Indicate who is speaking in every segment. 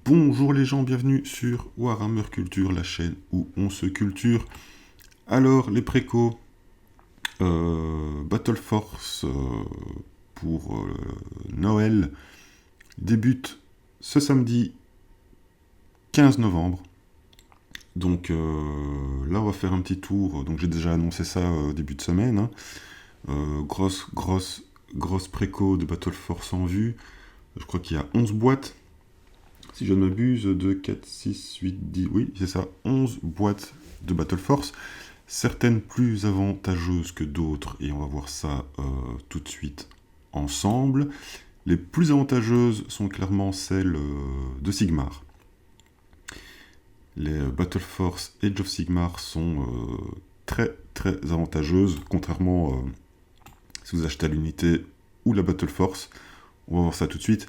Speaker 1: Bonjour les gens, bienvenue sur Warhammer Culture, la chaîne où on se culture. Alors, les précos, Battle Force pour Noël débute ce samedi 15 novembre. Donc là, on va faire un petit tour. Donc j'ai déjà annoncé ça début de semaine, hein. Grosse préco de Battle Force en vue. Je crois qu'il y a 11 boîtes. Si je ne m'abuse, 2, 4, 6, 8, 10, oui, c'est ça, 11 boîtes de Battle Force, certaines plus avantageuses que d'autres, et on va voir ça tout de suite ensemble. Les plus avantageuses sont clairement celles de Sigmar. Les Battle Force Age of Sigmar sont très avantageuses, contrairement si vous achetez à l'unité ou la Battle Force. On va voir ça tout de suite.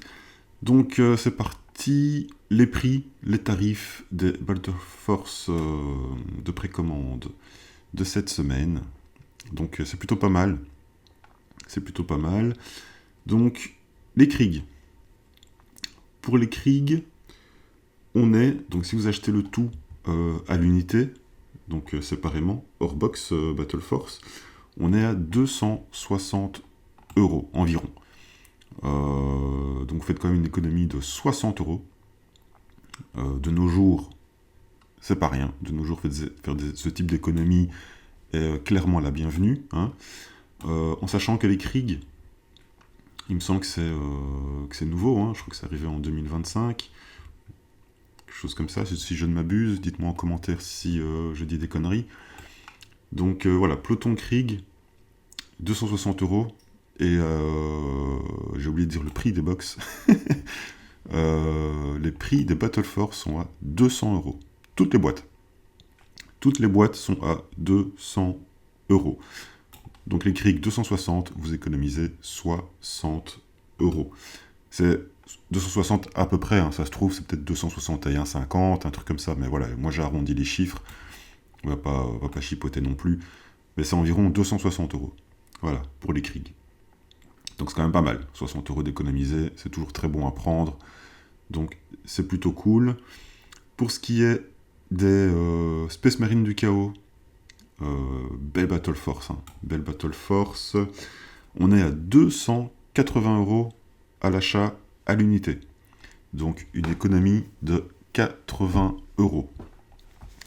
Speaker 1: Donc c'est parti, les prix, les tarifs des Battle Force de précommande de cette semaine. Donc c'est plutôt pas mal. C'est plutôt pas mal. Donc les Krieg. Pour les Krieg, on est, donc si vous achetez le tout à l'unité, donc séparément, hors box Battle Force, on est à 260 € environ. Donc vous faites quand même une économie de 60 €. De nos jours, c'est pas rien. De nos jours, faire ce type d'économie est clairement la bienvenue, hein. En sachant que les Krieg, il me semble que c'est nouveau, hein. Je crois que c'est arrivé en 2025. Quelque chose comme ça, si je ne m'abuse. Dites-moi en commentaire si je dis des conneries. Donc voilà, peloton Krieg, 260 €. Et j'ai oublié de dire le prix des box. Les prix des Battle Force sont à 200 €. Toutes les boîtes. Toutes les boîtes sont à 200 €. Donc les Krieg 260, vous économisez 60 €. C'est 260 à peu près, hein, ça se trouve, c'est peut-être 261,50, un truc comme ça, mais voilà, moi j'ai arrondi les chiffres. On va pas chipoter non plus. Mais c'est environ 260 €. Voilà, pour les Krieg. Donc c'est quand même pas mal. 60 € d'économiser, c'est toujours très bon à prendre. Donc c'est plutôt cool. Pour ce qui est des Space Marine du Chaos, belle Battle Force, hein. Belle Battle Force. On est à 280 € à l'achat à l'unité. Donc une économie de 80 €.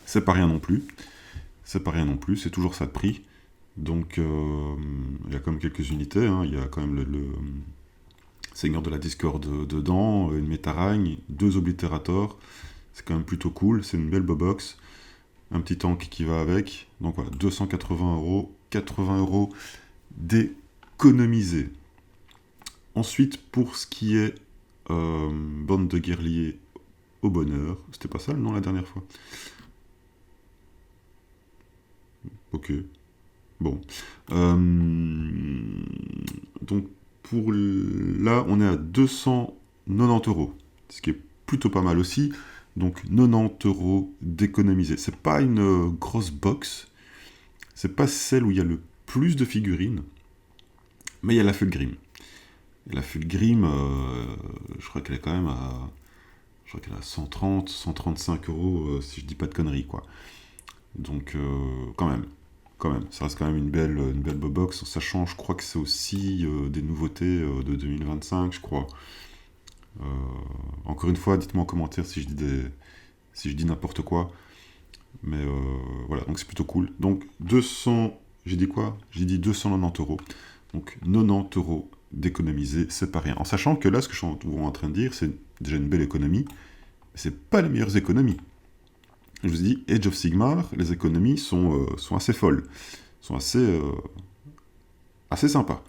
Speaker 1: C'est pas rien non plus. C'est pas rien non plus, c'est toujours ça de prix. Donc il y a quand même quelques unités, hein. Il y a quand même le Seigneur de la Discorde dedans, une Métaragne, 2 Oblitérators. C'est quand même plutôt cool, c'est une belle bobox. Un petit tank qui va avec. Donc voilà, 280 €, 80 € d'économiser. Ensuite, pour ce qui est bande de guerriers au bonheur, c'était pas ça le nom la dernière fois? Ok. Bon. Donc pour là, on est à 290 €, ce qui est plutôt pas mal aussi. Donc 90 € d'économiser. C'est pas une grosse box, c'est pas celle où il y a le plus de figurines, mais il y a la Fulgrim. Et la Fulgrim, je crois qu'elle est quand même à, je crois qu'elle est à 130, 135 € si je dis pas de conneries, quoi. Donc quand même, ça reste quand même une belle box, en sachant, je crois que c'est aussi des nouveautés de 2025, je crois. Encore une fois, dites-moi en commentaire si je dis n'importe quoi. Mais voilà, donc c'est plutôt cool. Donc 200, j'ai dit quoi? J'ai dit 290 €. Donc 90 € d'économiser, c'est pas rien. En sachant que là, ce que je suis en train de dire, c'est déjà une belle économie, mais c'est pas les meilleures économies. Je vous ai dit, Age of Sigmar, les économies sont assez folles, sont assez sympas.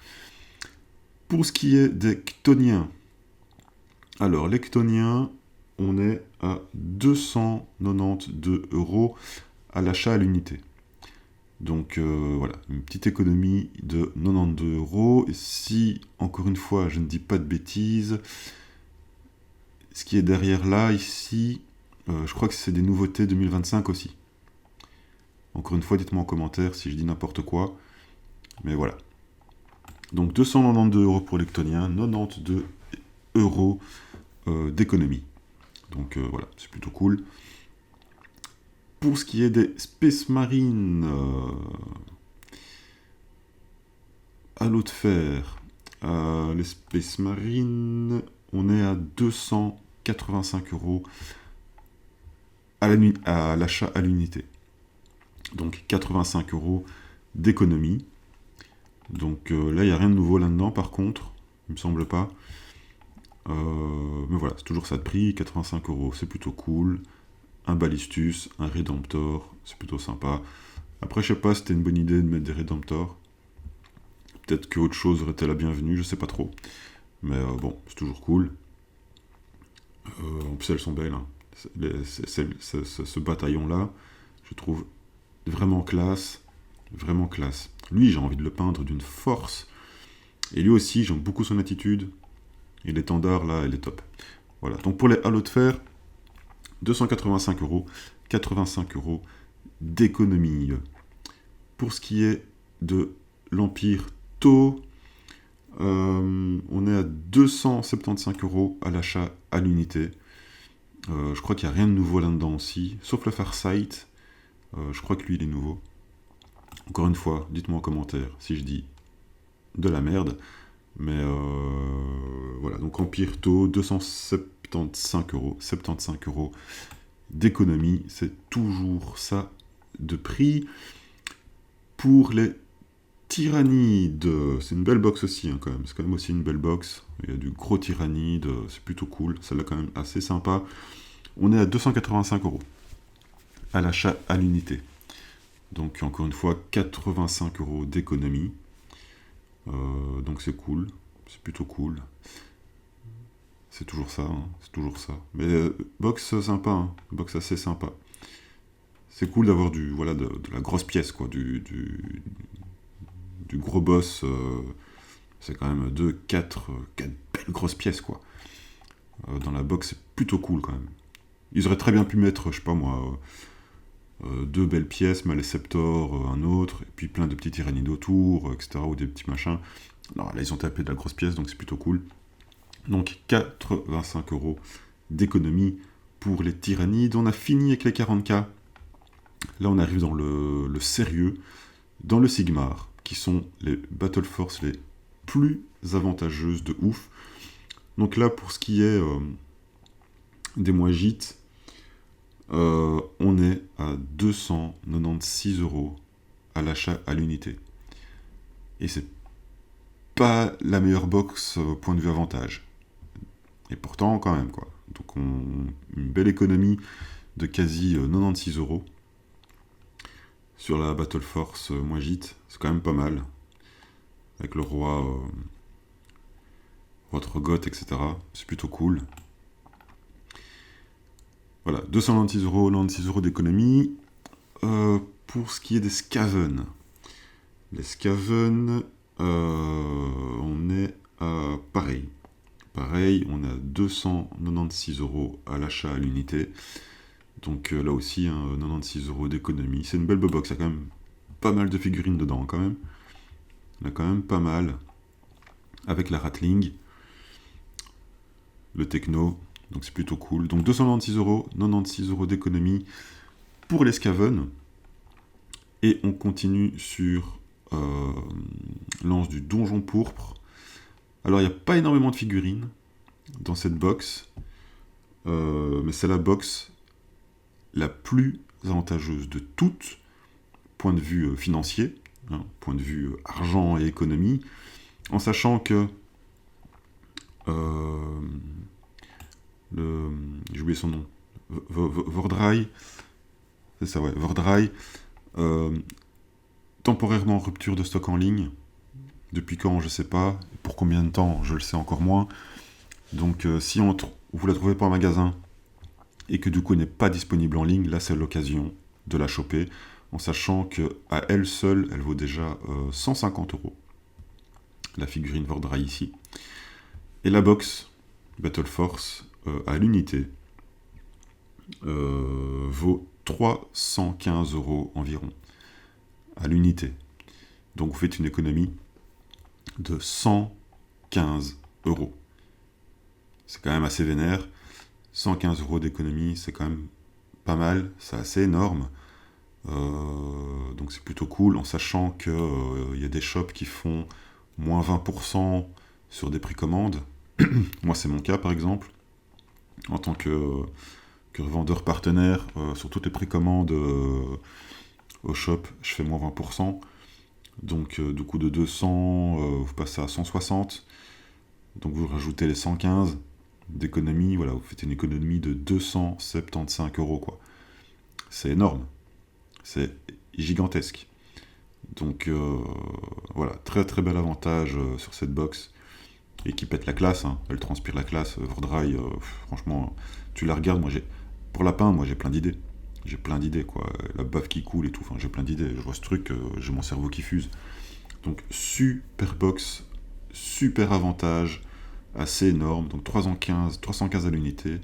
Speaker 1: Pour ce qui est des Chtoniens, alors les Chtoniens, on est à 292 € à l'achat à l'unité. Donc voilà, une petite économie de 92 €. Et si, encore une fois, je ne dis pas de bêtises, ce qui est derrière là, ici, je crois que c'est des nouveautés 2025 aussi. Encore une fois, dites-moi en commentaire si je dis n'importe quoi. Mais voilà. Donc 292 € pour les Chtoniens, 92 € d'économie. Donc voilà, c'est plutôt cool. Pour ce qui est des Space Marine à l'eau de fer, les Space Marine, on est à 285 € à l'achat à l'unité. Donc 85 € d'économie. Donc là, il n'y a rien de nouveau là-dedans, par contre, il me semble pas. Mais voilà, c'est toujours ça de prix, 85 €, c'est plutôt cool. Un Ballistus, un Redemptor, c'est plutôt sympa. Après, je sais pas si c'était une bonne idée de mettre des Redemptor. Peut-être qu'autre chose aurait été la bienvenue, je sais pas trop. Mais bon, c'est toujours cool. En plus, elles sont belles. Hein. Ce bataillon-là, je trouve vraiment classe. Vraiment classe. Lui, j'ai envie de le peindre d'une force. Et lui aussi, j'aime beaucoup son attitude. Et l'étendard, là, elle est top. Voilà. Donc pour les halos de fer, 285 €, 85 € d'économie. Pour ce qui est de l'Empire Tau, on est à 275 € à l'achat à l'unité. Je crois qu'il n'y a rien de nouveau là-dedans aussi, sauf le Farsight. Je crois que lui, il est nouveau. Encore une fois, dites-moi en commentaire si je dis de la merde. Mais voilà, donc Empire Tau, 275 €, 75 € d'économie, c'est toujours ça de prix. Pour les Tyrannides, c'est une belle box aussi, hein, quand même. C'est quand même aussi une belle box. Il y a du gros Tyrannide, c'est plutôt cool. Celle-là, quand même, assez sympa. On est à 285 € à l'achat à l'unité. Donc, encore une fois, 85 € d'économie. Donc, c'est cool. C'est plutôt cool. C'est toujours ça, hein, c'est toujours ça. Mais box sympa, hein, box assez sympa. C'est cool d'avoir de la grosse pièce, quoi, du gros boss. C'est quand même 4 belles grosses pièces, quoi. Dans la box, c'est plutôt cool, quand même. Ils auraient très bien pu mettre, je sais pas moi, 2 belles pièces, Maleceptor, un autre, et puis plein de petits tyrannides autour, etc., ou des petits machins. Non, là, ils ont tapé de la grosse pièce, donc c'est plutôt cool. Donc 85 € d'économie pour les tyrannides. On a fini avec les 40K. Là, on arrive dans le sérieux, dans le Sigmar, qui sont les Battle Force les plus avantageuses de ouf. Donc là, pour ce qui est des Moagites, on est à 296 € à l'achat à l'unité. Et c'est pas la meilleure box au point de vue avantage. Et pourtant, quand même, quoi. Donc, une belle économie de quasi 96 € sur la Battle Force Moagite. C'est quand même pas mal. Avec le roi Trogoth, etc. C'est plutôt cool. Voilà, 296 €, 96 € d'économie. Pour ce qui est des Skaven. Les Skaven, on est à pareil. Pareil, on a 296 € à l'achat à l'unité. Donc là aussi, 96 € d'économie. C'est une belle box, il y a quand même pas mal de figurines dedans, quand même. Il y en a quand même pas mal. Avec la Ratling, le Techno, donc c'est plutôt cool. Donc 296 €, 96 € d'économie pour les Skaven. Et on continue sur l'anse du Donjon Pourpre. Alors, il n'y a pas énormément de figurines dans cette box, mais c'est la box la plus avantageuse de toutes, point de vue financier, hein, point de vue argent et économie, en sachant que j'ai oublié son nom, Vordrai, c'est ça, ouais, Vordrai, temporairement en rupture de stock en ligne. Depuis quand, je sais pas. Pour combien de temps, je le sais encore moins. Donc, si vous la trouvez pas en magasin et que du coup elle n'est pas disponible en ligne, là c'est l'occasion de la choper, en sachant que à elle seule, elle vaut déjà 150 €. La figurine Vordrai ici. Et la box Battle Force à l'unité vaut 315 € environ à l'unité. Donc vous faites une économie de 115 €. C'est quand même assez vénère. 115 euros d'économie, c'est quand même pas mal, c'est assez énorme. Donc c'est plutôt cool, en sachant qu'il y a des shops qui font moins 20% sur des précommandes. Moi, c'est mon cas, par exemple. En tant que revendeur partenaire, sur toutes les précommandes au shop, je fais moins 20%. Donc, du coup, de 200, vous passez à 160. Donc, vous rajoutez les 115 d'économie. Voilà, vous faites une économie de 275 euros, quoi. C'est énorme. C'est gigantesque. Donc, voilà, très très bel avantage sur cette box. Et qui pète la classe, hein. Elle transpire la classe. Overdry, franchement, tu la regardes. Pour lapin, moi j'ai plein d'idées. J'ai plein d'idées, quoi. La baffe qui coule et tout. Enfin, j'ai plein d'idées. Je vois ce truc, j'ai mon cerveau qui fuse. Donc, super box, super avantage, assez énorme. Donc, 315 à l'unité,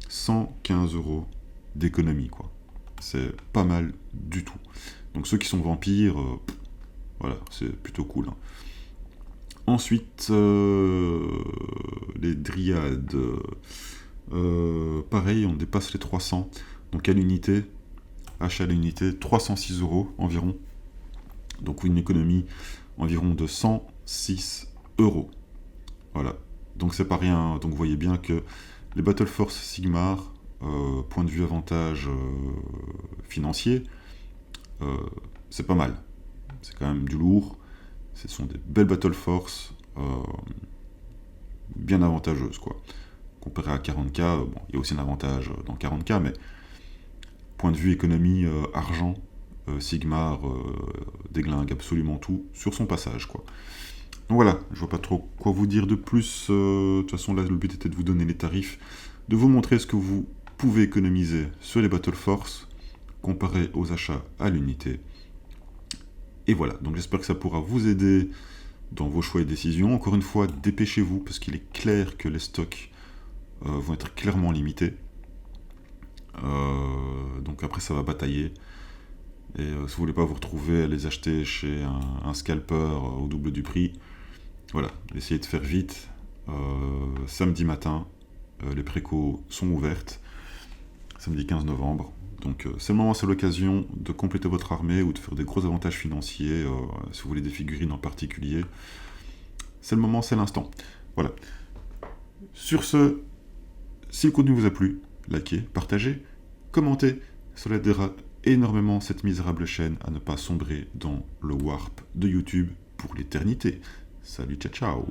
Speaker 1: 115 euros d'économie, quoi. C'est pas mal du tout. Donc, ceux qui sont vampires, voilà, c'est plutôt cool, hein. Ensuite, les dryades. Pareil, on dépasse les 300. Donc à l'unité, achat à l'unité, 306 euros environ. Donc une économie environ de 106 euros. Voilà. Donc c'est pas rien. Donc vous voyez bien que les Battle Force Sigmar, point de vue avantage financier, c'est pas mal. C'est quand même du lourd. Ce sont des belles Battle Force, bien avantageuses, quoi. Comparé à 40K, bon, il y a aussi un avantage dans 40K, mais point de vue économie, argent, Sigmar déglingue absolument tout sur son passage, quoi. Donc voilà, je vois pas trop quoi vous dire de plus. De toute façon, là, le but était de vous donner les tarifs, de vous montrer ce que vous pouvez économiser sur les Battle Force comparé aux achats à l'unité. Et voilà, donc j'espère que ça pourra vous aider dans vos choix et décisions. Encore une fois, dépêchez-vous, parce qu'il est clair que les stocks vont être clairement limités. Donc après, ça va batailler. Et si vous voulez pas vous retrouver à les acheter chez un scalper au double du prix, voilà, essayez de faire vite. Samedi matin, les précos sont ouvertes. Samedi 15 novembre. Donc c'est le moment, c'est l'occasion de compléter votre armée ou de faire des gros avantages financiers, si vous voulez des figurines en particulier. C'est le moment, c'est l'instant. Voilà. Sur ce, si le contenu vous a plu, likez, partagez, commentez. Cela aidera énormément cette misérable chaîne à ne pas sombrer dans le warp de YouTube pour l'éternité. Salut, ciao ciao.